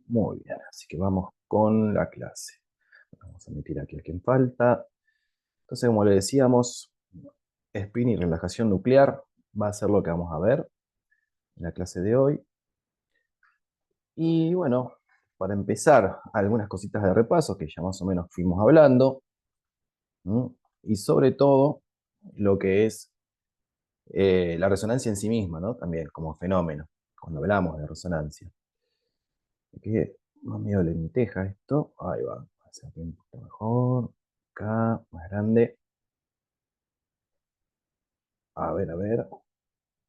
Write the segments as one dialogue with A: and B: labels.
A: Muy bien, así que vamos con la clase. Vamos a meter aquí a quien falta. Entonces, como le decíamos, spin y relajación nuclear va a ser lo que vamos a ver en la clase de hoy. Y bueno, para empezar, algunas cositas de repaso que ya más o menos fuimos hablando. ¿Mm? Y sobre todo, lo que es la resonancia en sí misma, ¿no? También como fenómeno, cuando hablamos de resonancia. Que más medio lenteja esto. Ahí va. Va a ser un poquito mejor. Acá, más grande. A ver, a ver.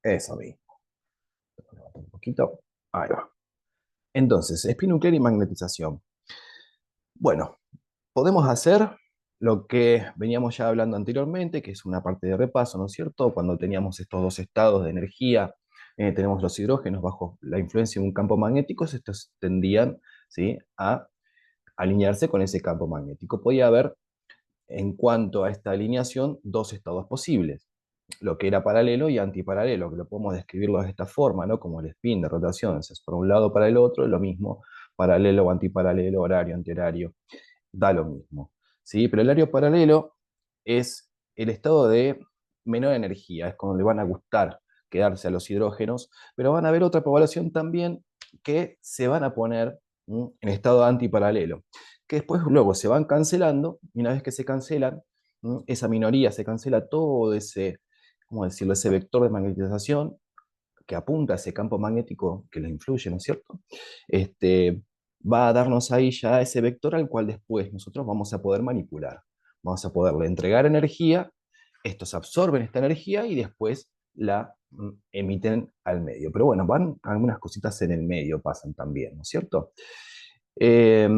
A: Eso mismo. Levanto un poquito. Ahí va. Entonces, espín nuclear y magnetización. Bueno, podemos hacer lo que veníamos ya hablando anteriormente, que es una parte de repaso, ¿no es cierto? Cuando teníamos estos dos estados de energía, tenemos los hidrógenos bajo la influencia de un campo magnético, estos tendían, ¿sí?, a alinearse con ese campo magnético. Podía haber, en cuanto a esta alineación, dos estados posibles, lo que era paralelo y antiparalelo, que lo podemos describirlo de esta forma, ¿no? Como el spin de rotación, es por un lado para el otro, lo mismo, paralelo o antiparalelo, horario, antihorario, da lo mismo, ¿sí? Pero el horario paralelo es el estado de menor energía, es cuando le van a gustar quedarse a los hidrógenos, pero van a haber otra población también que se van a poner en estado antiparalelo, que después luego se van cancelando, y una vez que se cancelan, esa minoría se cancela todo ese, ¿cómo decirlo?, ese vector de magnetización que apunta a ese campo magnético que le influye, ¿no es cierto? Va a darnos ahí ya ese vector al cual después nosotros vamos a poder manipular. Vamos a poderle entregar energía, estos absorben esta energía y después la emiten al medio. Pero bueno, van algunas cositas en el medio, pasan también, ¿no es cierto? Eh,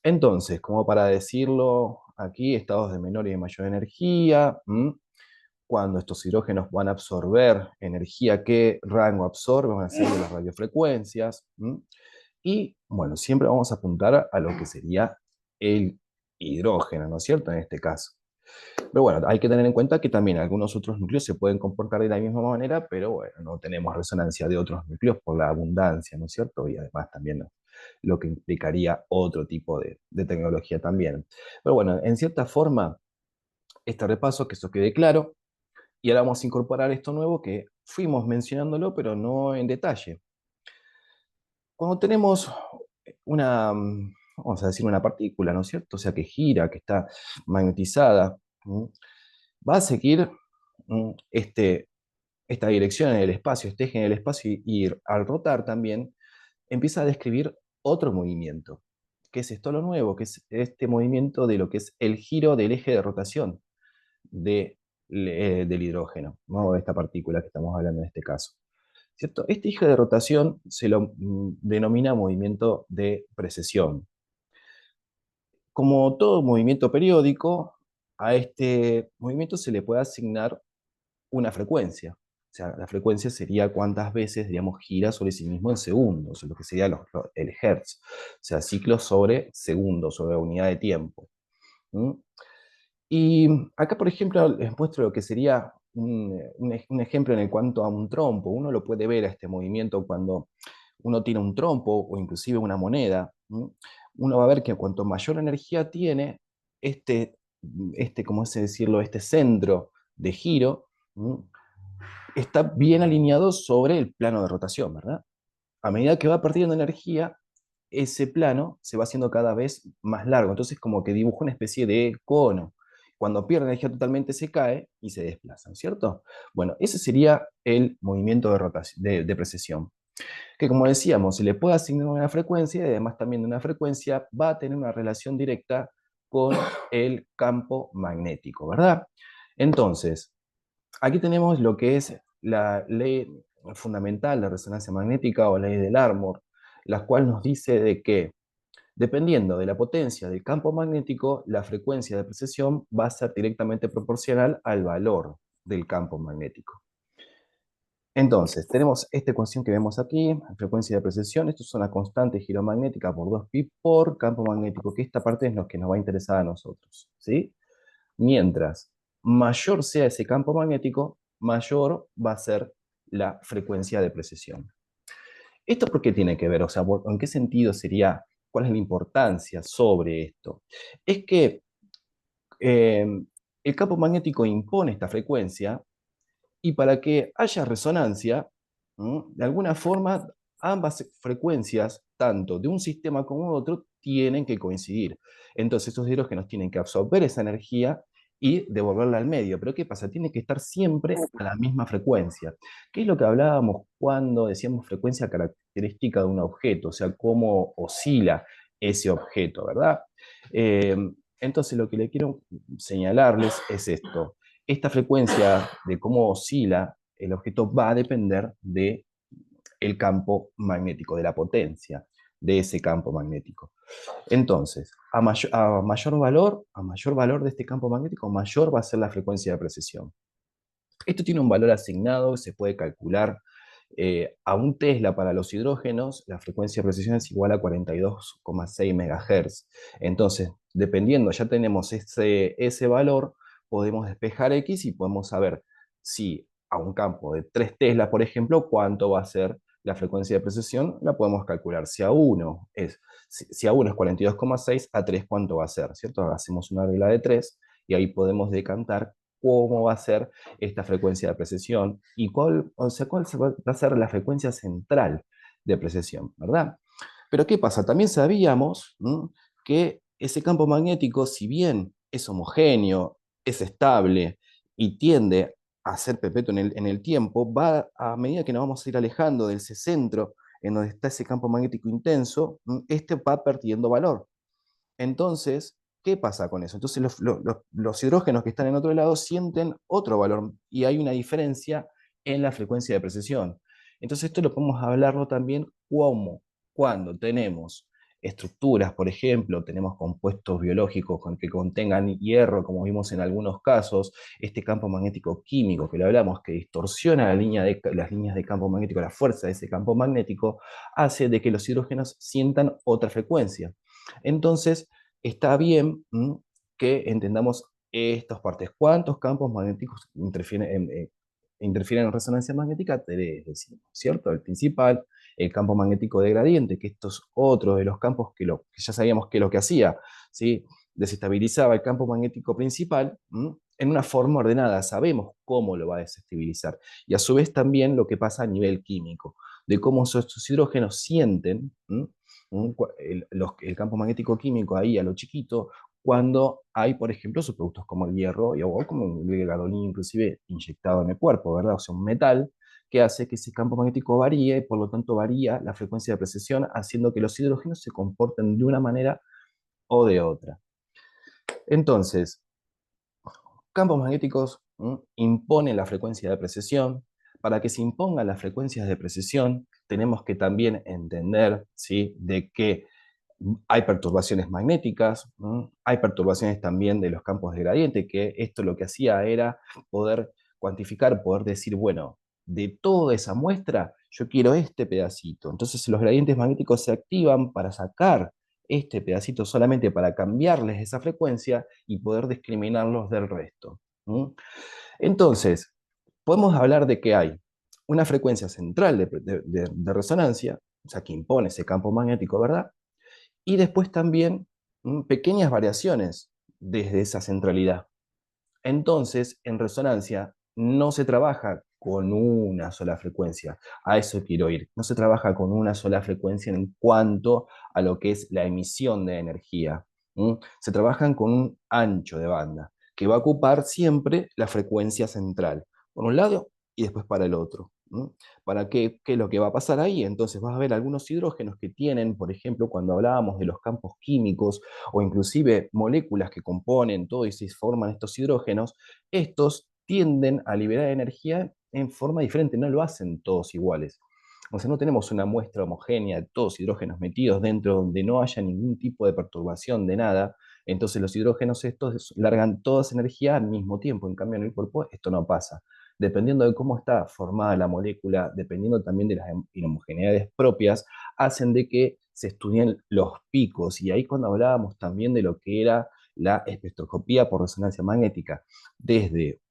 A: entonces, como para decirlo aquí, estados de menor y de mayor energía, cuando estos hidrógenos van a absorber energía, ¿qué rango absorben? Van a ser de las radiofrecuencias. Y bueno, siempre vamos a apuntar a lo que sería el hidrógeno, ¿no es cierto? En este caso. Pero bueno, hay que tener en cuenta que también algunos otros núcleos se pueden comportar de la misma manera, pero bueno, no tenemos resonancia de otros núcleos por la abundancia, ¿no es cierto? Y además también lo que implicaría otro tipo de tecnología también. Pero bueno, en cierta forma, este repaso, que eso quede claro, y ahora vamos a incorporar esto nuevo que fuimos mencionándolo, pero no en detalle. Cuando tenemos una, vamos a decir, una partícula, ¿no es cierto? O sea, que gira, que está magnetizada, va a seguir esta dirección en el espacio, este eje en el espacio, y al rotar también empieza a describir otro movimiento. ¿Qué es esto lo nuevo? Que es este movimiento de lo que es el giro del eje de rotación del hidrógeno, ¿no? De esta partícula que estamos hablando en este caso. ¿Cierto? Este eje de rotación se lo denomina movimiento de precesión. Como todo movimiento periódico, a este movimiento se le puede asignar una frecuencia. O sea, la frecuencia sería cuántas veces, digamos, gira sobre sí mismo en segundos, lo que sería el hertz. O sea, ciclos sobre segundos, sobre unidad de tiempo. ¿Mm? Y acá, por ejemplo, les muestro lo que sería un ejemplo en el cuanto a un trompo. Uno lo puede ver a este movimiento cuando uno tira un trompo o inclusive una moneda. Uno va a ver que cuanto mayor energía tiene, ¿cómo es decirlo? Este centro de giro, ¿m? Está bien alineado sobre el plano de rotación, ¿verdad? A medida que va perdiendo energía, ese plano se va haciendo cada vez más largo. Entonces, como que dibuja una especie de cono. Cuando pierde energía totalmente se cae y se desplaza, ¿cierto? Bueno, ese sería el movimiento de rotación, de precesión. Que como decíamos, se le puede asignar una frecuencia y además también de una frecuencia va a tener una relación directa con el campo magnético, ¿verdad? Entonces, aquí tenemos lo que es la ley fundamental de resonancia magnética o ley del Larmor, la cual nos dice de que dependiendo de la potencia del campo magnético, la frecuencia de precesión va a ser directamente proporcional al valor del campo magnético. Entonces, tenemos esta ecuación que vemos aquí, frecuencia de precesión, esto es una constante giromagnética por 2pi por campo magnético, que esta parte es lo que nos va a interesar a nosotros, ¿sí? Mientras mayor sea ese campo magnético, mayor va a ser la frecuencia de precesión. ¿Esto por qué tiene que ver? O sea, ¿en qué sentido sería, cuál es la importancia sobre esto? Es que eh, el campo magnético impone esta frecuencia y para que haya resonancia, de alguna forma, ambas frecuencias, tanto de un sistema como de otro, tienen que coincidir. Entonces, estos hidrógenos tienen que absorber esa energía y devolverla al medio. Pero ¿qué pasa? Tiene que estar siempre a la misma frecuencia. ¿Qué es lo que hablábamos cuando decíamos frecuencia característica de un objeto? O sea, cómo oscila ese objeto, ¿verdad? Eh, entonces, lo que le quiero señalarles es esto. Esta frecuencia de cómo oscila el objeto va a depender del campo magnético, de la potencia de ese campo magnético. Entonces, a mayor valor de este campo magnético, mayor va a ser la frecuencia de precesión. Esto tiene un valor asignado que se puede calcular. A un Tesla para los hidrógenos, la frecuencia de precesión es igual a 42,6 MHz. Entonces, dependiendo, ya tenemos ese valor, podemos despejar X y podemos saber si a un campo de 3 Tesla, por ejemplo, cuánto va a ser la frecuencia de precesión, la podemos calcular. Si a 1 es 42,6, a 3 cuánto va a ser, ¿cierto? Hacemos una regla de 3 y ahí podemos decantar cómo va a ser esta frecuencia de precesión y cuál va a ser la frecuencia central de precesión, ¿verdad? Pero ¿qué pasa? También sabíamos que ese campo magnético, si bien es homogéneo, es estable y tiende a ser perpetuo en el tiempo, va a medida que nos vamos a ir alejando de ese centro en donde está ese campo magnético intenso, este va perdiendo valor. Entonces, ¿qué pasa con eso? Entonces los hidrógenos que están en otro lado sienten otro valor y hay una diferencia en la frecuencia de precesión. Entonces esto lo podemos hablarlo también como cuando tenemos estructuras, por ejemplo, tenemos compuestos biológicos que contengan hierro, como vimos en algunos casos, este campo magnético químico que le hablamos, que distorsiona las líneas de campo magnético, la fuerza de ese campo magnético, hace de que los hidrógenos sientan otra frecuencia. Entonces, está bien que entendamos estas partes. ¿Cuántos campos magnéticos interfieren en resonancia magnética? Tres, decimos, ¿cierto? El principal, el campo magnético de gradiente, que esto es otro de los campos que ya sabíamos que lo que hacía, ¿sí? Desestabilizaba el campo magnético principal en una forma ordenada. Sabemos cómo lo va a desestabilizar. Y a su vez también lo que pasa a nivel químico, de cómo estos hidrógenos sienten el campo magnético químico ahí a lo chiquito, cuando hay, por ejemplo, subproductos como el hierro o como el gadolínio inclusive inyectado en el cuerpo, ¿verdad? O sea, un metal que hace que ese campo magnético varíe, por lo tanto varía la frecuencia de precesión, haciendo que los hidrógenos se comporten de una manera o de otra. Entonces, campos magnéticos imponen la frecuencia de precesión. Para que se impongan las frecuencias de precesión, tenemos que también entender, ¿sí?, de que hay perturbaciones magnéticas, hay perturbaciones también de los campos de gradiente, que esto lo que hacía era poder cuantificar, poder decir, bueno, de toda esa muestra, yo quiero este pedacito. Entonces los gradientes magnéticos se activan para sacar este pedacito solamente para cambiarles esa frecuencia y poder discriminarlos del resto. Entonces, podemos hablar de que hay una frecuencia central de resonancia, o sea, que impone ese campo magnético, ¿verdad? Y después también pequeñas variaciones desde esa centralidad. Entonces, en resonancia no se trabaja con una sola frecuencia. A eso quiero ir. No se trabaja con una sola frecuencia en cuanto a lo que es la emisión de energía. Se trabajan con un ancho de banda que va a ocupar siempre la frecuencia central, por un lado y después para el otro. ¿Para qué es lo que va a pasar ahí? Entonces vas a ver algunos hidrógenos que tienen, por ejemplo, cuando hablábamos de los campos químicos o inclusive moléculas que componen todo y se forman estos hidrógenos, estos tienden a liberar energía en forma diferente, no lo hacen todos iguales. O sea, no tenemos una muestra homogénea de todos hidrógenos metidos dentro donde no haya ningún tipo de perturbación de nada. Entonces los hidrógenos estos largan toda esa energía al mismo tiempo. En cambio, en el cuerpo esto no pasa. Dependiendo de cómo está formada la molécula, dependiendo también de las inhomogeneidades propias, hacen de que se estudien los picos. Y ahí cuando hablábamos también de lo que era la espectroscopía por resonancia magnética, desde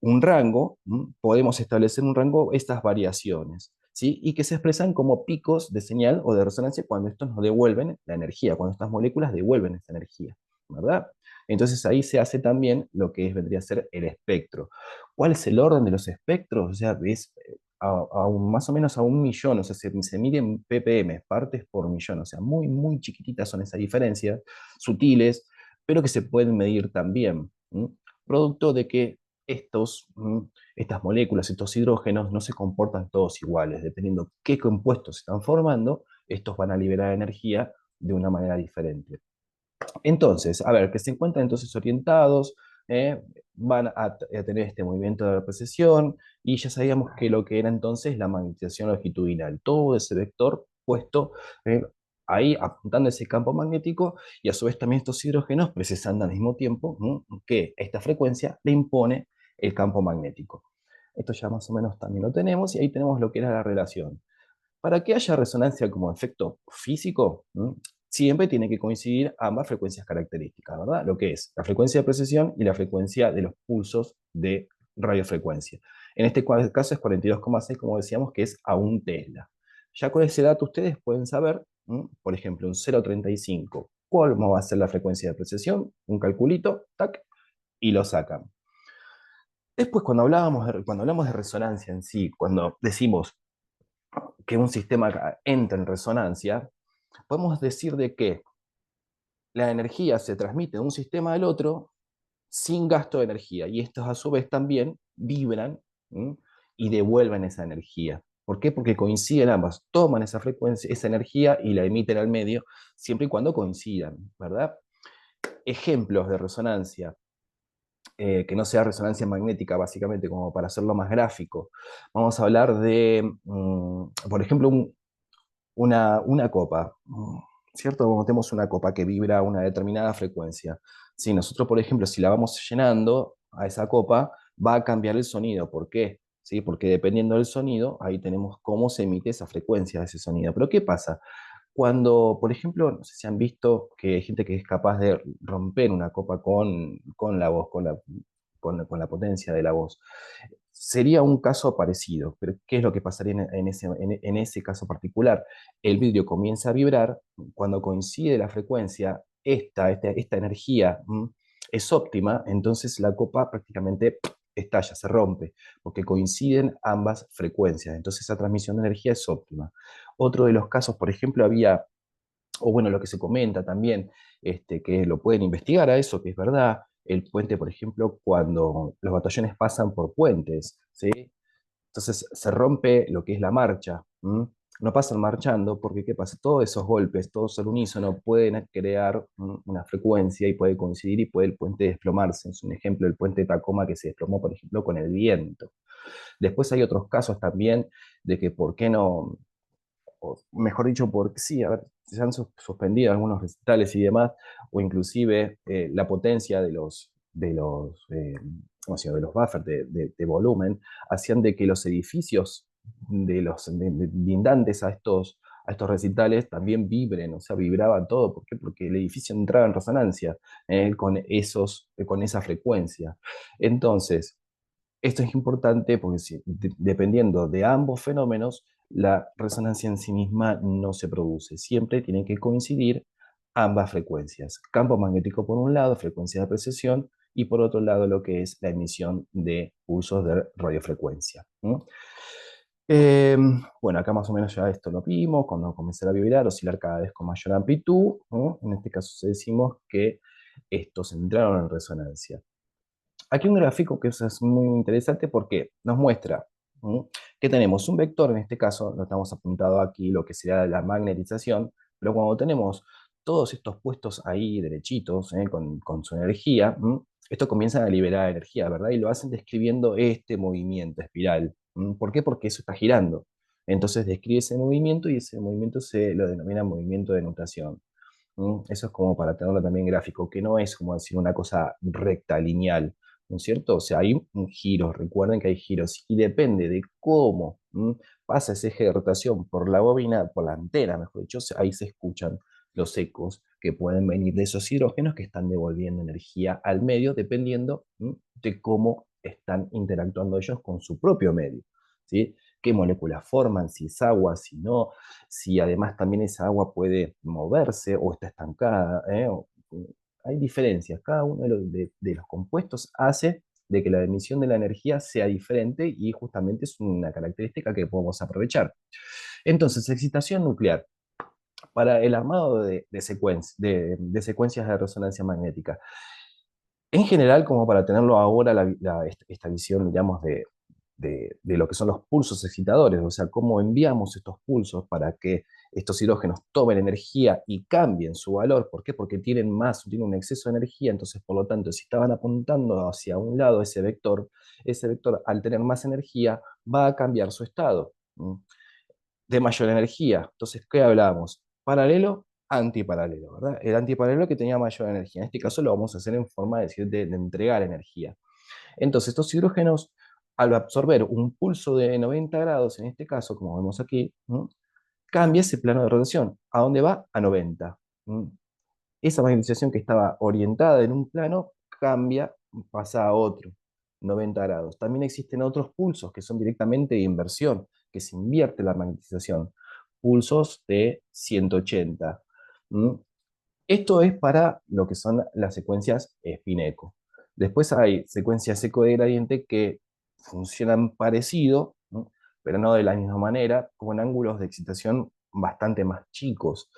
A: un rango, podemos establecer un rango, estas variaciones. ¿sí? Y que se expresan como picos de señal o de resonancia cuando estos nos devuelven la energía, cuando estas moléculas devuelven esa energía, ¿verdad? Entonces ahí se hace también lo que vendría a ser el espectro. ¿Cuál es el orden de los espectros? O sea, es más o menos a 1 millón, o sea, se mide en ppm, partes por millón, o sea, muy, muy chiquititas son esas diferencias, sutiles, pero que se pueden medir también, ¿m? Producto de que estas moléculas, estos hidrógenos, no se comportan todos iguales. Dependiendo qué compuestos se están formando, estos van a liberar energía de una manera diferente. Entonces, a ver, que se encuentran entonces orientados, ¿eh? Van a tener este movimiento de precesión, y ya sabíamos que lo que era entonces la magnetización longitudinal, todo ese vector puesto ¿eh? Ahí apuntando ese campo magnético, y a su vez también estos hidrógenos procesando al mismo tiempo que esta frecuencia le impone el campo magnético. Esto ya más o menos también lo tenemos, y ahí tenemos lo que era la relación. Para que haya resonancia como efecto físico, siempre tiene que coincidir ambas frecuencias características, ¿verdad? Lo que es la frecuencia de precesión y la frecuencia de los pulsos de radiofrecuencia. En este caso es 42,6, como decíamos, que es a 1 Tesla. Ya con ese dato ustedes pueden saber, por ejemplo, un 0,35, ¿cuál va a ser la frecuencia de precesión? Un calculito, tac, y lo sacan. Después, cuando hablamos de resonancia en sí, cuando decimos que un sistema entra en resonancia, podemos decir de que la energía se transmite de un sistema al otro sin gasto de energía, y estos a su vez también vibran y devuelven esa energía. ¿Por qué? Porque coinciden ambas, toman esa frecuencia, esa energía y la emiten al medio, siempre y cuando coincidan, ¿verdad? Ejemplos de resonancia, que no sea resonancia magnética, básicamente, como para hacerlo más gráfico. Vamos a hablar de, por ejemplo, una copa, ¿cierto? Como tenemos una copa que vibra a una determinada frecuencia. Si nosotros, por ejemplo, si la vamos llenando a esa copa, va a cambiar el sonido. ¿Por qué? ¿Sí? Porque dependiendo del sonido, ahí tenemos cómo se emite esa frecuencia de ese sonido. Pero ¿qué pasa? Cuando, por ejemplo, no sé si han visto que hay gente que es capaz de romper una copa con la voz, con la potencia de la voz. Sería un caso parecido, pero ¿qué es lo que pasaría en ese caso particular? El vidrio comienza a vibrar cuando coincide la frecuencia, esta energía es óptima, entonces la copa prácticamente estalla, se rompe, porque coinciden ambas frecuencias, entonces esa transmisión de energía es óptima. Otro de los casos, por ejemplo, o bueno, lo que se comenta también, que lo pueden investigar a eso, que es verdad, el puente, por ejemplo, cuando los batallones pasan por puentes, ¿sí? Entonces se rompe lo que es la marcha, ¿m? No pasan marchando porque, ¿qué pasa? Todos esos golpes, todos al unísono, pueden crear una frecuencia y puede coincidir y puede el puente desplomarse. Es un ejemplo el puente de Tacoma que se desplomó, por ejemplo, con el viento. Después hay otros casos también de que, ¿por qué no? O mejor dicho, porque sí, a ver, se han suspendido algunos recitales y demás, o inclusive la potencia ¿cómo se llama? De los buffers de volumen, hacían de que los edificios lindantes a estos recitales también vibren, o sea, vibraban todo. ¿Por qué? Porque el edificio entraba en resonancia con esa frecuencia. Entonces, esto es importante porque dependiendo de ambos fenómenos, la resonancia en sí misma no se produce. Siempre tienen que coincidir ambas frecuencias. Campo magnético por un lado, frecuencia de precesión, y por otro lado lo que es la emisión de pulsos de radiofrecuencia. Bueno, acá más o menos ya esto lo vimos, cuando comenzará a vibrar, oscilar cada vez con mayor amplitud. En este caso decimos que estos entraron en resonancia. Aquí un gráfico que es muy interesante porque nos muestra que tenemos un vector, en este caso lo estamos apuntado aquí, lo que será la magnetización, pero cuando tenemos todos estos puestos ahí derechitos, con su energía, esto comienzan a liberar energía, ¿verdad? Y lo hacen describiendo este movimiento espiral. ¿Por qué? Porque eso está girando. Entonces describe ese movimiento, y ese movimiento se lo denomina movimiento de nutación. Eso es como para tenerlo también gráfico, que no es como decir una cosa recta, lineal, ¿no es cierto? O sea, hay un giro, recuerden que hay giros, y depende de cómo pasa ese eje de rotación por la bobina, por la antena, mejor dicho, ahí se escuchan los ecos que pueden venir de esos hidrógenos que están devolviendo energía al medio, dependiendo de cómo están interactuando ellos con su propio medio, ¿sí? qué moléculas forman, si es agua, si no, si además también esa agua puede moverse o está estancada, ¿eh? Hay diferencias. Cada uno de los compuestos hace de que la emisión de la energía sea diferente y justamente es una característica que podemos aprovechar. Entonces, excitación nuclear para el armado de secuencias de resonancia magnética. En general, como para tenerlo ahora, esta visión, digamos, de lo que son los pulsos excitadores, o sea, cómo enviamos estos pulsos para que estos hidrógenos tomen energía y cambien su valor. ¿Por qué? Porque tienen un exceso de energía, entonces, por lo tanto, si estaban apuntando hacia un lado ese vector, al tener más energía, va a cambiar su estado de mayor energía. Entonces, ¿qué hablábamos? Paralelo, antiparalelo, ¿verdad? El antiparalelo que tenía mayor energía. En este caso lo vamos a hacer en forma de entregar energía. Entonces, estos hidrógenos, al absorber un pulso de 90 grados, en este caso, como vemos aquí, cambia ese plano de rotación. ¿A dónde va? A 90. Esa magnetización que estaba orientada en un plano cambia, pasa a otro, 90 grados. También existen otros pulsos que son directamente de inversión, que se invierte la magnetización. Pulsos de 180. ¿Mm? Esto es para lo que son las secuencias spin-eco. Después hay secuencias eco de gradiente que funcionan parecido, ¿no? Pero no de la misma manera, con ángulos de excitación bastante más chicos.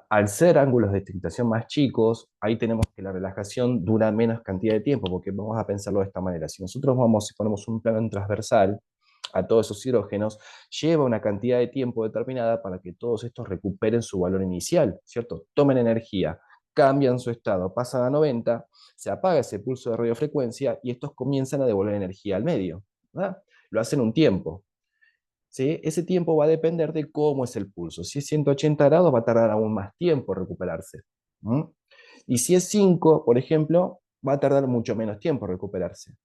A: Al ser ángulos de excitación más chicos, ahí tenemos que la relajación dura menos cantidad de tiempo, porque vamos a pensarlo de esta manera. Si nosotros si ponemos un plano en transversal a todos esos hidrógenos, lleva una cantidad de tiempo determinada para que todos estos recuperen su valor inicial, ¿cierto? Tomen energía, cambian su estado, pasan a 90, se apaga ese pulso de radiofrecuencia y estos comienzan a devolver energía al medio, ¿verdad? Lo hacen un tiempo. ¿Sí? Ese tiempo va a depender de cómo es el pulso. Si es 180 grados, va a tardar aún más tiempo en recuperarse. ¿Mm? Y si es 5, por ejemplo, va a tardar mucho menos tiempo en recuperarse.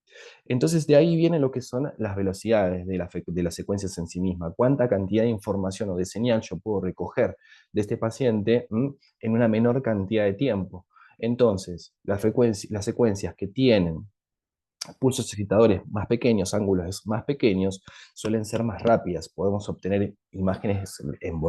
A: Entonces, de ahí viene lo que son las velocidades de las secuencias en sí misma. Cuánta cantidad de información o de señal yo puedo recoger de este paciente en una menor cantidad de tiempo. Entonces, las secuencias que tienen pulsos excitadores más pequeños, ángulos más pequeños, suelen ser más rápidas. Podemos obtener imágenes en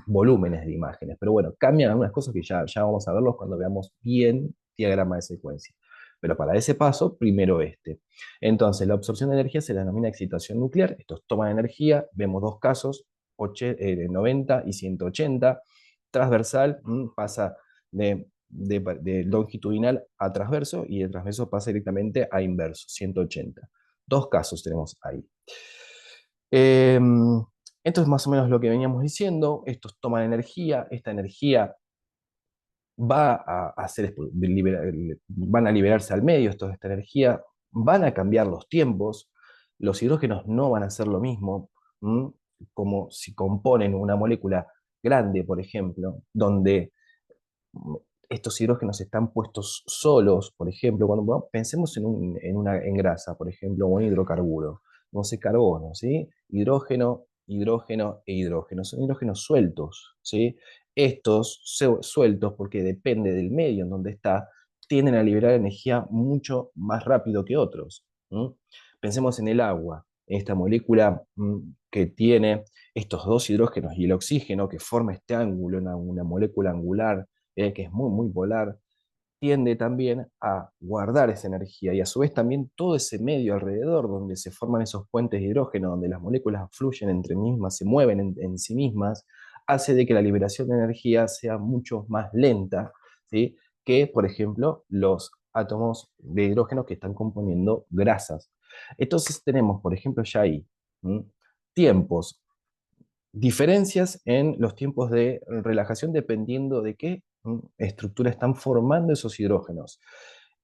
A: volúmenes de imágenes. Pero bueno, cambian algunas cosas que ya vamos a verlos cuando veamos bien diagrama de secuencia. Pero para ese paso, primero este. Entonces, la absorción de energía se la denomina excitación nuclear. Estos toman energía. Vemos dos casos, 90 y 180. Transversal pasa de longitudinal a transverso y de transverso pasa directamente a inverso, 180. Dos casos tenemos ahí. Esto es más o menos lo que veníamos diciendo. Estos toman energía, esta energía va a van a liberarse al medio, esta energía, van a cambiar los tiempos, los hidrógenos no van a hacer lo mismo, como si componen una molécula grande, por ejemplo, donde estos hidrógenos están puestos solos, por ejemplo, cuando pensemos en grasa, por ejemplo, o en hidrocarburo, no sé, carbono, ¿sí? Hidrógeno, hidrógeno e hidrógeno, son hidrógenos sueltos, ¿sí? Estos sueltos, porque depende del medio en donde está, tienden a liberar energía mucho más rápido que otros. Pensemos en el agua, en esta molécula que tiene estos dos hidrógenos y el oxígeno que forma este ángulo, una molécula angular que es muy, muy polar, tiende también a guardar esa energía y a su vez también todo ese medio alrededor donde se forman esos puentes de hidrógeno, donde las moléculas fluyen entre mismas, se mueven en sí mismas, hace de que la liberación de energía sea mucho más lenta, ¿sí? Que, por ejemplo, los átomos de hidrógeno que están componiendo grasas. Entonces tenemos, por ejemplo, ya ahí tiempos, diferencias en los tiempos de relajación dependiendo de qué estructura están formando esos hidrógenos.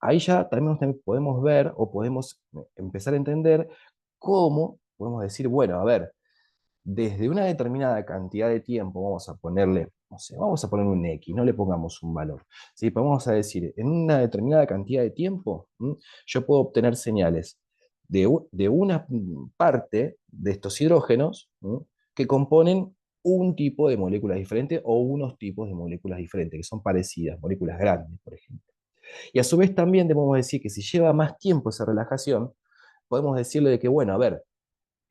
A: Ahí ya también podemos ver o podemos empezar a entender cómo podemos decir, bueno, a ver, desde una determinada cantidad de tiempo, vamos a ponerle, no sé, vamos a poner un X, no le pongamos un valor. ¿Sí? Pero vamos a decir, en una determinada cantidad de tiempo, yo puedo obtener señales de una parte de estos hidrógenos que componen un tipo de moléculas diferente o unos tipos de moléculas diferentes, que son parecidas, moléculas grandes, por ejemplo. Y a su vez también debemos decir que si lleva más tiempo esa relajación, podemos decirle de que, bueno, a ver,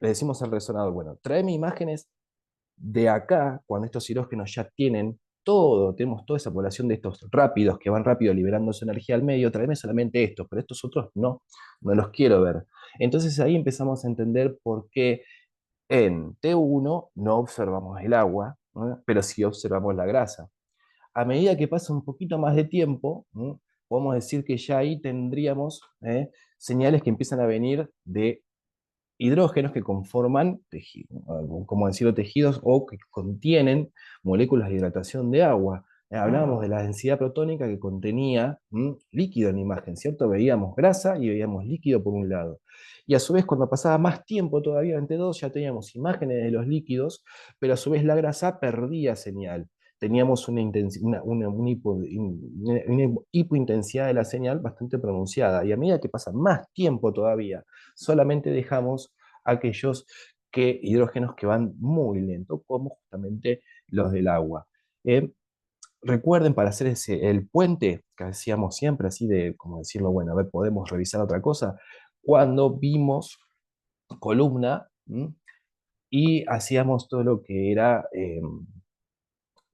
A: le decimos al resonador, bueno, tráeme imágenes de acá, cuando estos hidrógenos ya tienen todo, tenemos toda esa población de estos rápidos que van rápido liberando su energía al medio, tráeme solamente estos, pero estos otros no, no los quiero ver. Entonces ahí empezamos a entender por qué en T1 no observamos el agua, ¿no? Pero sí observamos la grasa. A medida que pasa un poquito más de tiempo, ¿no? Podemos decir que ya ahí tendríamos señales que empiezan a venir de hidrógenos que conforman tejidos, como decirlo, tejidos o que contienen moléculas de hidratación de agua. Hablábamos de la densidad protónica que contenía líquido en la imagen, ¿cierto? Veíamos grasa y veíamos líquido por un lado. Y a su vez, cuando pasaba más tiempo todavía en T2, ya teníamos imágenes de los líquidos, pero a su vez la grasa perdía señal. Teníamos una hipointensidad de la señal bastante pronunciada. Y a medida que pasa más tiempo todavía, solamente dejamos aquellos hidrógenos que van muy lento, como justamente los del agua. Recuerden, para hacer el puente que hacíamos siempre, así de, como decirlo, bueno, a ver, podemos revisar otra cosa, cuando vimos columna y hacíamos todo lo que era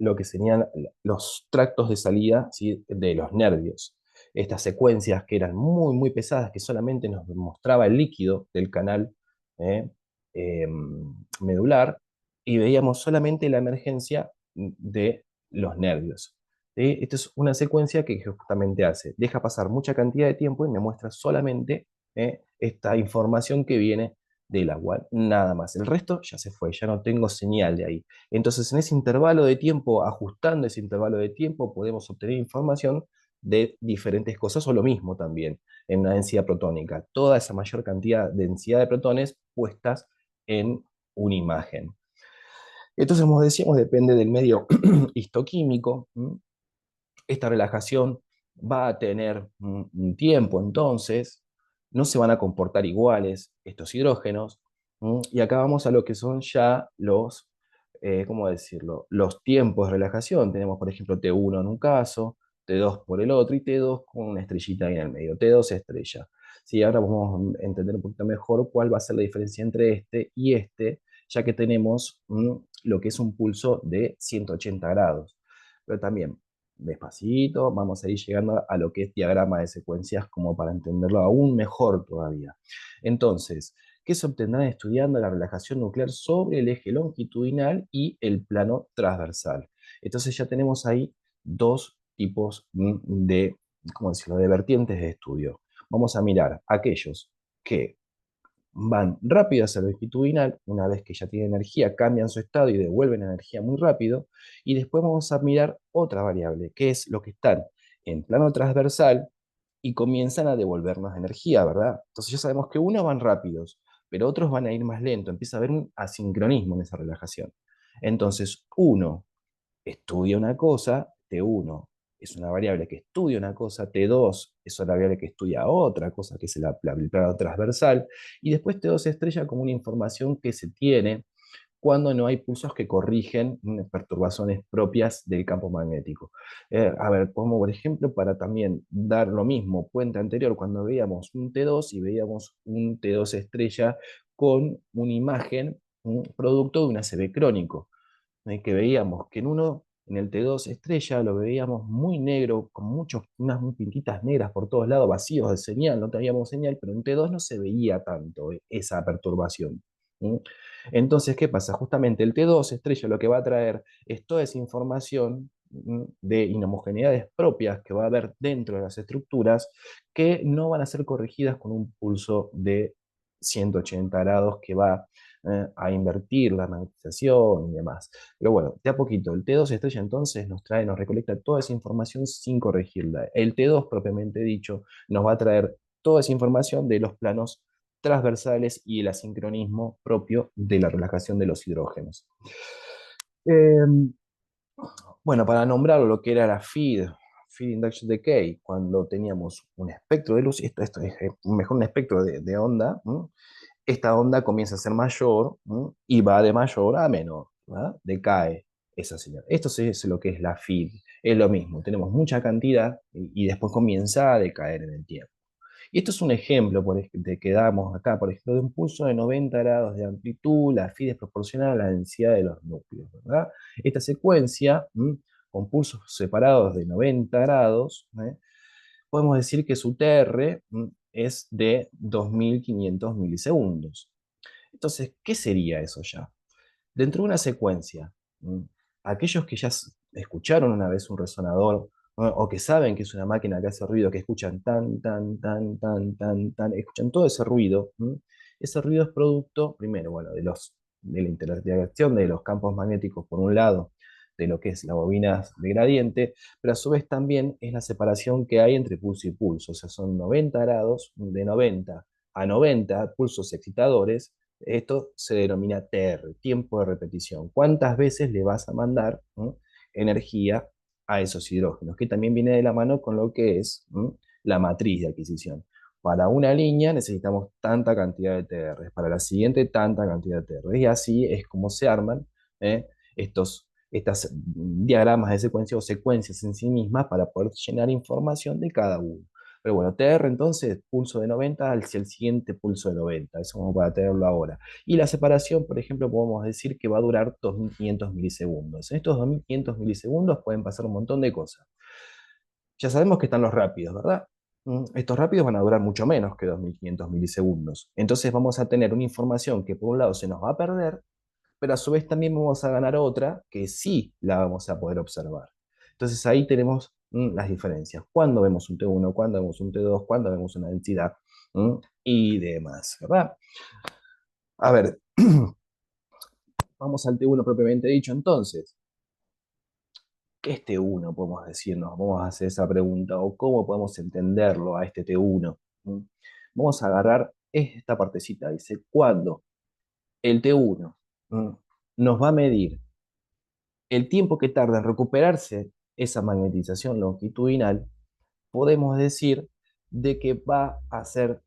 A: lo que serían los tractos de salida, ¿sí?, de los nervios. Estas secuencias que eran muy, muy pesadas, que solamente nos mostraba el líquido del canal ¿eh? eh, medular, y veíamos solamente la emergencia de los nervios. ¿Sí? Esta es una secuencia que justamente hace, deja pasar mucha cantidad de tiempo y me muestra solamente esta información que viene del agua, nada más. El resto ya se fue, ya no tengo señal de ahí. Entonces, en ese intervalo de tiempo, ajustando ese intervalo de tiempo, podemos obtener información de diferentes cosas o lo mismo también en una densidad protónica. Toda esa mayor cantidad de densidad de protones puestas en una imagen. Entonces, como decíamos, depende del medio histoquímico. Esta relajación va a tener un tiempo, entonces no se van a comportar iguales estos hidrógenos. Y acá vamos a lo que son ya los, ¿cómo decirlo? Los tiempos de relajación. Tenemos, por ejemplo, T1 en un caso, T2 por el otro y T2 con una estrellita ahí en el medio, T2 estrella. Sí, ahora vamos a entender un poquito mejor cuál va a ser la diferencia entre este y este, ya que tenemos lo que es un pulso de 180 grados. Pero también despacito, vamos a ir llegando a lo que es diagrama de secuencias como para entenderlo aún mejor todavía. Entonces, ¿qué se obtendrá estudiando la relajación nuclear sobre el eje longitudinal y el plano transversal? Entonces ya tenemos ahí dos tipos de, ¿cómo decirlo?, de vertientes de estudio. Vamos a mirar aquellos que van rápido hacia el longitudinal, una vez que ya tienen energía, cambian su estado y devuelven energía muy rápido, y después vamos a mirar otra variable, que es lo que están en plano transversal y comienzan a devolvernos energía, ¿verdad? Entonces ya sabemos que unos van rápidos, pero otros van a ir más lento, empieza a haber un asincronismo en esa relajación. Entonces, uno estudia una cosa, T1 es una variable que estudia una cosa, T2 es una variable que estudia otra cosa, que es el plano transversal, y después T2 estrella como una información que se tiene cuando no hay pulsos que corrigen perturbaciones propias del campo magnético. A ver, como por ejemplo, para también dar lo mismo, puente anterior, cuando veíamos un T2 y veíamos un T2 estrella con una imagen, un producto de un ACV crónico que veíamos que en el T2 estrella, lo veíamos muy negro, con unas muy pintitas negras por todos lados, vacíos de señal, no teníamos señal, pero en T2 no se veía tanto esa perturbación. ¿Mm? Entonces, ¿qué pasa? Justamente el T2 estrella lo que va a traer es toda esa información de inhomogeneidades propias que va a haber dentro de las estructuras que no van a ser corregidas con un pulso de 180 grados que va a invertir la magnetización y demás. Pero bueno, de a poquito, el T2 estrella entonces nos recolecta toda esa información sin corregirla. El T2 propiamente dicho nos va a traer toda esa información de los planos transversales y el asincronismo propio de la relajación de los hidrógenos. Eh, bueno, para nombrar lo que era la Feed Induction Decay, cuando teníamos un espectro de luz, esto es mejor un espectro de onda, esta onda comienza a ser mayor y va de mayor a menor, ¿verdad? Decae esa señal. Esto es lo que es la feed, es lo mismo, tenemos mucha cantidad y después comienza a decaer en el tiempo. Y esto es un ejemplo de que damos acá, por ejemplo, de un pulso de 90 grados de amplitud, la phi es proporcional a la densidad de los núcleos, ¿verdad? Esta secuencia, con pulsos separados de 90 grados, podemos decir que su TR es de 2500 milisegundos. Entonces, ¿qué sería eso ya? Dentro de una secuencia, aquellos que ya escucharon una vez un resonador, ¿no? O que saben que es una máquina que hace ruido, que escuchan tan, tan, tan, tan, tan, tan, escuchan todo ese ruido. Ese ruido es producto, primero, bueno, de la interacción de los campos magnéticos por un lado, de lo que es la bobina de gradiente, pero a su vez también es la separación que hay entre pulso y pulso. O sea, son 90 grados, de 90 a 90 pulsos excitadores. Esto se denomina TR, tiempo de repetición. ¿Cuántas veces le vas a mandar energía a esos hidrógenos? Que también viene de la mano con lo que es la matriz de adquisición. Para una línea necesitamos tanta cantidad de TR, para la siguiente tanta cantidad de TR. Y así es como se arman estas diagramas de secuencia o secuencias en sí mismas para poder llenar información de cada uno. Pero bueno, TR entonces, pulso de 90 hacia el siguiente pulso de 90, eso vamos para tenerlo ahora. Y la separación, por ejemplo, podemos decir que va a durar 2500 milisegundos. En estos 2500 milisegundos pueden pasar un montón de cosas. Ya sabemos que están los rápidos, ¿verdad? Estos rápidos van a durar mucho menos que 2500 milisegundos. Entonces vamos a tener una información que por un lado se nos va a perder, pero a su vez también vamos a ganar otra que sí la vamos a poder observar. Entonces ahí tenemos las diferencias. Cuando vemos un T1, cuando vemos un T2, cuando vemos una densidad y demás, ¿verdad? A ver, vamos al T1 propiamente dicho entonces. ¿Qué es T1? Podemos decirnos, vamos a hacer esa pregunta, o cómo podemos entenderlo a este T1. Vamos a agarrar esta partecita, dice, cuando el T1 nos va a medir el tiempo que tarda en recuperarse esa magnetización longitudinal, podemos decir de que va a ser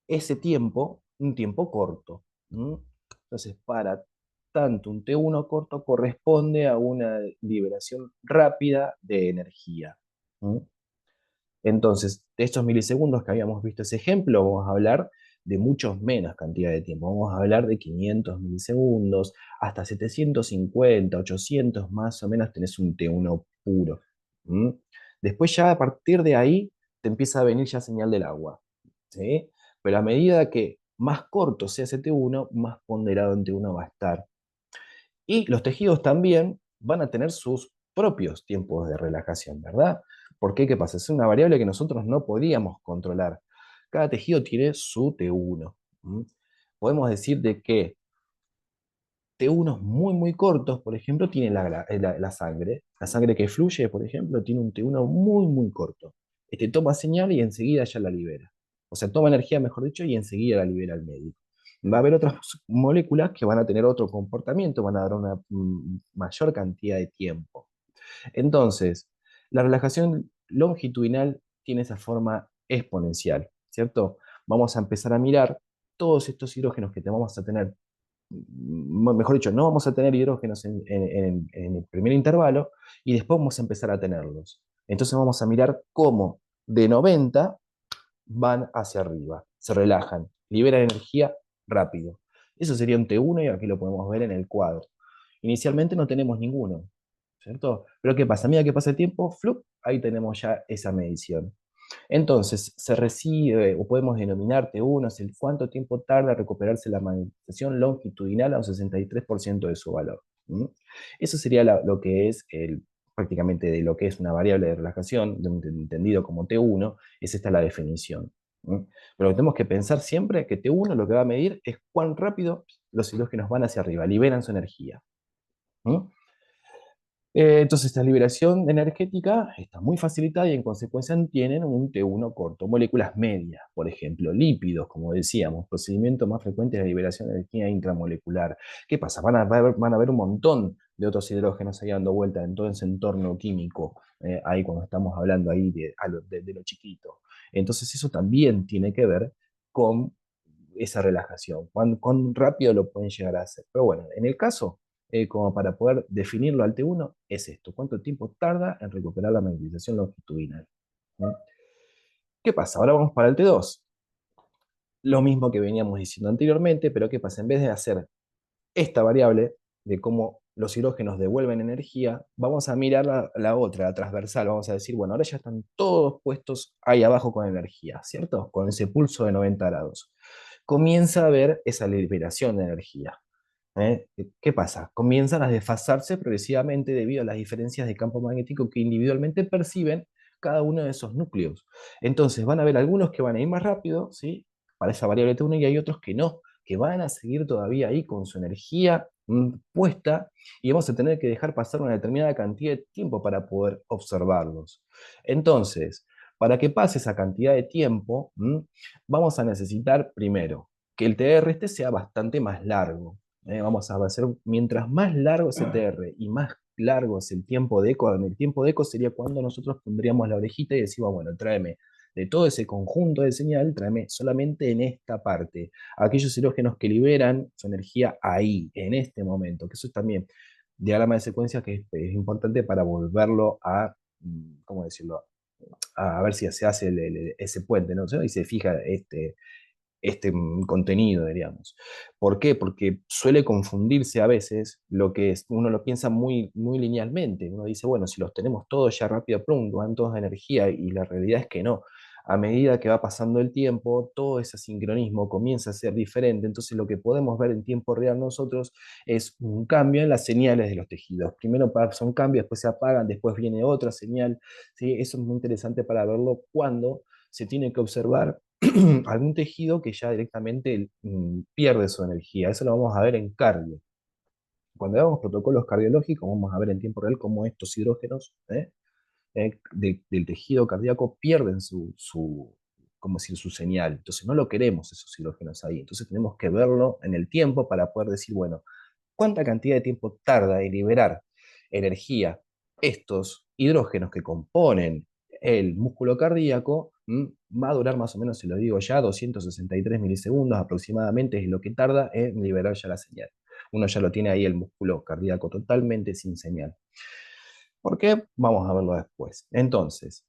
A: ese tiempo un tiempo corto. Entonces, para tanto un T1 corto corresponde a una liberación rápida de energía. Entonces, de estos milisegundos que habíamos visto ese ejemplo, vamos a hablar de muchos menos cantidad de tiempo. Vamos a hablar de 500 milisegundos, hasta 750, 800 más o menos tenés un T1 puro. ¿Mm? Después ya a partir de ahí te empieza a venir ya señal del agua. ¿Sí? Pero a medida que más corto sea ese T1, más ponderado en T1 va a estar. Y los tejidos también van a tener sus propios tiempos de relajación, ¿verdad? ¿Por qué? ¿Qué pasa? Es una variable que nosotros no podíamos controlar. Cada tejido tiene su T1. Podemos decir de que T1 muy, muy cortos, por ejemplo, tiene la sangre. La sangre que fluye, por ejemplo, tiene un T1 muy, muy corto. Este toma señal y enseguida ya la libera. O sea, toma energía, mejor dicho, y enseguida la libera al médico. Va a haber otras moléculas que van a tener otro comportamiento, van a dar una mayor cantidad de tiempo. Entonces, la relajación longitudinal tiene esa forma exponencial, ¿cierto? Vamos a empezar a mirar todos estos hidrógenos que vamos a tener, mejor dicho, no vamos a tener hidrógenos en el primer intervalo y después vamos a empezar a tenerlos. Entonces vamos a mirar cómo de 90 van hacia arriba, se relajan, liberan energía rápido. Eso sería un T1 y aquí lo podemos ver en el cuadro. Inicialmente no tenemos ninguno, ¿cierto? Pero ¿qué pasa? A medida que pasa el tiempo, ¡flup! Ahí tenemos ya esa medición. Entonces, se recibe, o podemos denominar T1, es el cuánto tiempo tarda en recuperarse la magnetización longitudinal a un 63% de su valor. Eso sería lo que es prácticamente de lo que es una variable de relajación, entendido como T1, es esta la definición. Pero tenemos que pensar siempre que T1 lo que va a medir es cuán rápido los hidrógenos van hacia arriba, liberan su energía. Entonces, esta liberación energética está muy facilitada y en consecuencia tienen un T1 corto. Moléculas medias, por ejemplo, lípidos, como decíamos, procedimiento más frecuente de la liberación de energía intramolecular. ¿Qué pasa? Van a haber un montón de otros hidrógenos ahí dando vuelta en todo ese entorno químico, ahí cuando estamos hablando ahí de lo chiquito. Entonces, eso también tiene que ver con esa relajación, cuán rápido lo pueden llegar a hacer. Pero bueno, en el caso como para poder definirlo al T1, es esto: cuánto tiempo tarda en recuperar la magnetización longitudinal. ¿Qué pasa? Ahora vamos para el T2. Lo mismo que veníamos diciendo anteriormente, pero ¿qué pasa? En vez de hacer esta variable de cómo los hidrógenos devuelven energía, vamos a mirar la otra, la transversal. Vamos a decir, bueno, ahora ya están todos puestos ahí abajo con energía, ¿cierto? Con ese pulso de 90 grados. Comienza a haber esa liberación de energía. ¿Eh? ¿Qué pasa? Comienzan a desfasarse progresivamente debido a las diferencias de campo magnético que individualmente perciben cada uno de esos núcleos. Entonces van a haber algunos que van a ir más rápido, ¿sí? Para esa variable T1 y hay otros que no, que van a seguir todavía ahí con su energía puesta y vamos a tener que dejar pasar una determinada cantidad de tiempo para poder observarlos. Entonces, para que pase esa cantidad de tiempo, vamos a necesitar primero que el TR este sea bastante más largo. Vamos a hacer, mientras más largo es el TR y más largo es el tiempo de eco, el tiempo de eco sería cuando nosotros pondríamos la orejita y decimos, bueno, tráeme de todo ese conjunto de señal, tráeme solamente en esta parte. Aquellos hidrógenos que liberan su energía ahí, en este momento, que eso es también diagrama de secuencia que es importante para volverlo a, ¿cómo decirlo? A ver si se hace ese puente, ¿no? Y se fija este contenido, diríamos. ¿Por qué? Porque suele confundirse a veces lo que es, uno lo piensa muy, muy linealmente. Uno dice, bueno, si los tenemos todos ya rápido, plum, van todos de energía, y la realidad es que no. A medida que va pasando el tiempo, todo ese sincronismo comienza a ser diferente. Entonces, lo que podemos ver en tiempo real nosotros es un cambio en las señales de los tejidos. Primero pasa un cambio, después se apagan, después viene otra señal. ¿Sí? Eso es muy interesante para verlo cuando se tiene que observar algún tejido que ya directamente pierde su energía. Eso lo vamos a ver en cardio. Cuando hagamos protocolos cardiológicos, vamos a ver en tiempo real cómo estos hidrógenos del tejido cardíaco pierden como decir, su señal. Entonces no lo queremos esos hidrógenos ahí. Entonces tenemos que verlo en el tiempo para poder decir, bueno, ¿cuánta cantidad de tiempo tarda en liberar energía estos hidrógenos que componen el músculo cardíaco? Va a durar más o menos, si lo digo ya, 263 milisegundos aproximadamente es lo que tarda en liberar ya la señal. Uno ya lo tiene ahí el músculo cardíaco totalmente sin señal. ¿Por qué? Vamos a verlo después. Entonces,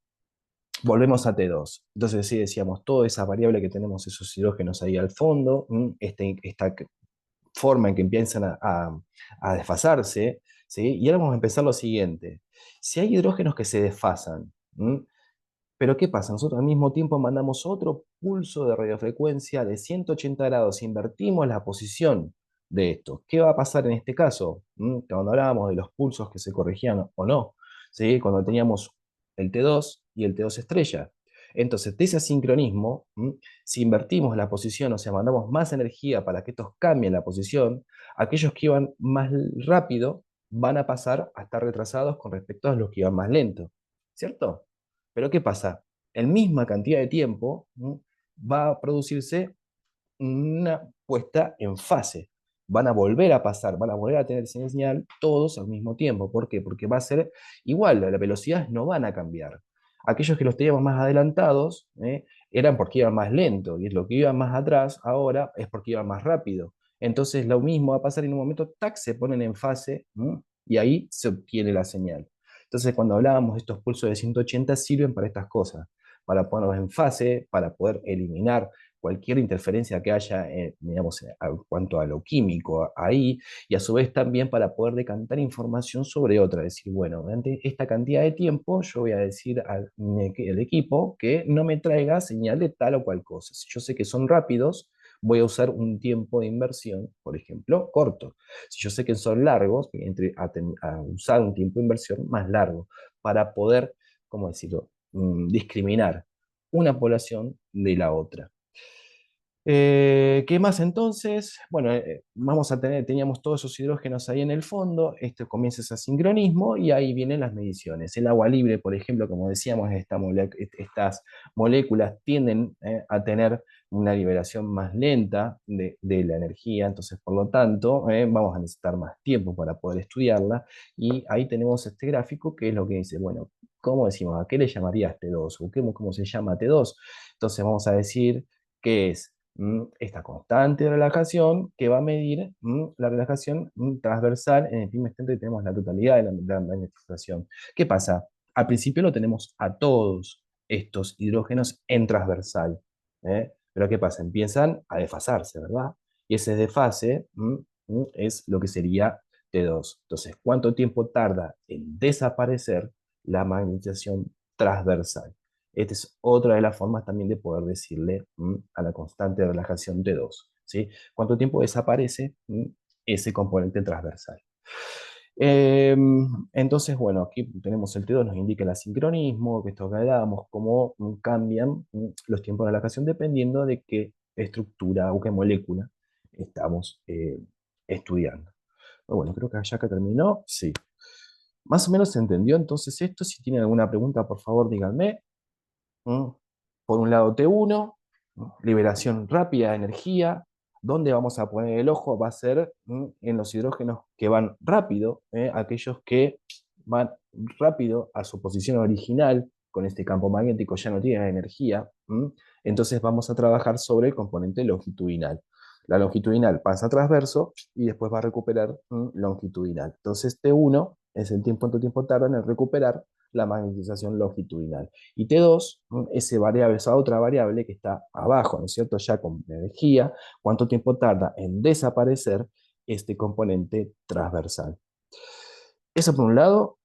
A: volvemos a T2. Entonces, sí decíamos, toda esa variable que tenemos, esos hidrógenos ahí al fondo, esta forma en que empiezan a desfasarse, ¿sí? Y ahora vamos a empezar lo siguiente. Si hay hidrógenos que se desfasan, pero ¿qué pasa? Nosotros al mismo tiempo mandamos otro pulso de radiofrecuencia de 180 grados, invertimos la posición de esto. ¿Qué va a pasar en este caso? Cuando hablábamos de los pulsos que se corregían o no, ¿sí? Cuando teníamos el T2 y el T2 estrella. Entonces, de ese sincronismo, si invertimos la posición, o sea, mandamos más energía para que estos cambien la posición, aquellos que iban más rápido van a pasar a estar retrasados con respecto a los que iban más lento, ¿cierto? Pero ¿qué pasa? En misma cantidad de tiempo, va a producirse una puesta en fase. Van a volver a pasar, van a volver a tener señal todos al mismo tiempo. ¿Por qué? Porque va a ser igual, las velocidades no van a cambiar. Aquellos que los teníamos más adelantados eran porque iban más lento, y lo que iba más atrás ahora es porque iban más rápido. Entonces lo mismo va a pasar en un momento, tac, se ponen en fase, y ahí se obtiene la señal. Entonces cuando hablábamos de estos pulsos de 180 sirven para estas cosas, para ponerlos en fase, para poder eliminar cualquier interferencia que haya, digamos, en cuanto a lo químico ahí, y a su vez también para poder decantar información sobre otra, decir, bueno, durante esta cantidad de tiempo yo voy a decir al equipo que no me traiga señal de tal o cual cosa. Si yo sé que son rápidos, voy a usar un tiempo de inversión, por ejemplo, corto. Si yo sé que son largos, a usar un tiempo de inversión más largo para poder, ¿cómo decirlo?, discriminar una población de la otra. ¿Qué más entonces? Bueno, vamos a tener, teníamos todos esos hidrógenos ahí en el fondo, esto comienza ese sincronismo y ahí vienen las mediciones. El agua libre, por ejemplo, como decíamos, estas moléculas tienden a tener una liberación más lenta de la energía, entonces por lo tanto vamos a necesitar más tiempo para poder estudiarla, y ahí tenemos este gráfico que es lo que dice, bueno, ¿cómo decimos? ¿A qué le llamarías T2? ¿O cómo se llama T2? Entonces vamos a decir que es esta constante de relajación que va a medir la relajación transversal en el primer instante que tenemos la totalidad de la magnetización. ¿Qué pasa? Al principio lo tenemos a todos estos hidrógenos en transversal. Pero ¿qué pasa? Empiezan a desfasarse, ¿verdad? Y ese desfase es lo que sería T2. Entonces, ¿cuánto tiempo tarda en desaparecer la magnetización transversal? Esta es otra de las formas también de poder decirle a la constante de relajación T2, ¿sí? ¿Cuánto tiempo desaparece ese componente transversal? Eh, entonces, bueno, aquí tenemos el T2, nos indica el asincronismo, que esto que hablábamos, cómo cambian los tiempos de relajación dependiendo de qué estructura o qué molécula estamos estudiando. Pero bueno, creo que ya que terminó, sí. Más o menos se entendió entonces esto. Si tienen alguna pregunta, por favor, díganme. ¿Mm? Por un lado T1, ¿no? Liberación rápida de energía. ¿Dónde vamos a poner el ojo? Va a ser en los hidrógenos que van rápido, aquellos que van rápido a su posición original, con este campo magnético ya no tienen energía. Entonces vamos a trabajar sobre el componente longitudinal. La longitudinal pasa transverso y después va a recuperar longitudinal. Entonces T1 es el tiempo, cuánto tiempo tarda en recuperar la magnetización longitudinal. Y T2, esa otra variable que está abajo, ¿no es cierto? Ya con energía, cuánto tiempo tarda en desaparecer este componente transversal. Eso por un lado,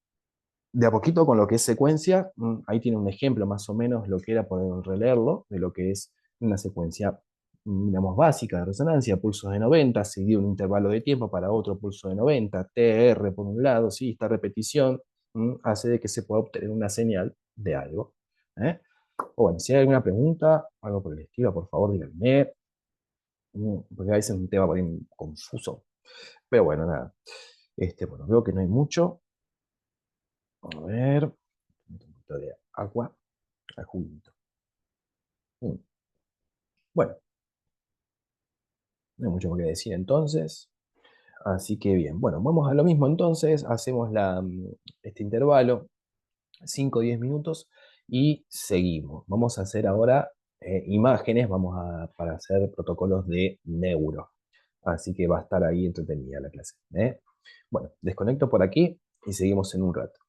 A: de a poquito con lo que es secuencia, ahí tiene un ejemplo más o menos lo que era poder releerlo, de lo que es una secuencia, digamos, básica de resonancia, pulsos de 90, seguido un intervalo de tiempo para otro pulso de 90, TR por un lado, ¿sí? Esta repetición hace de que se pueda obtener una señal de algo. ¿eh? O bueno, si hay alguna pregunta, algo por el estilo, por favor díganme, porque a veces es un tema por ahí confuso. Pero bueno, nada. Bueno, veo que no hay mucho. A ver, un poquito de agua al juguito. Mm, Bueno, no hay mucho más que decir entonces. Así que bien, bueno, vamos a lo mismo entonces. Hacemos este intervalo, 5 o 10 minutos, y seguimos. Vamos a hacer ahora imágenes, para hacer protocolos de neuro. Así que va a estar ahí entretenida la clase. Bueno, desconecto por aquí y seguimos en un rato.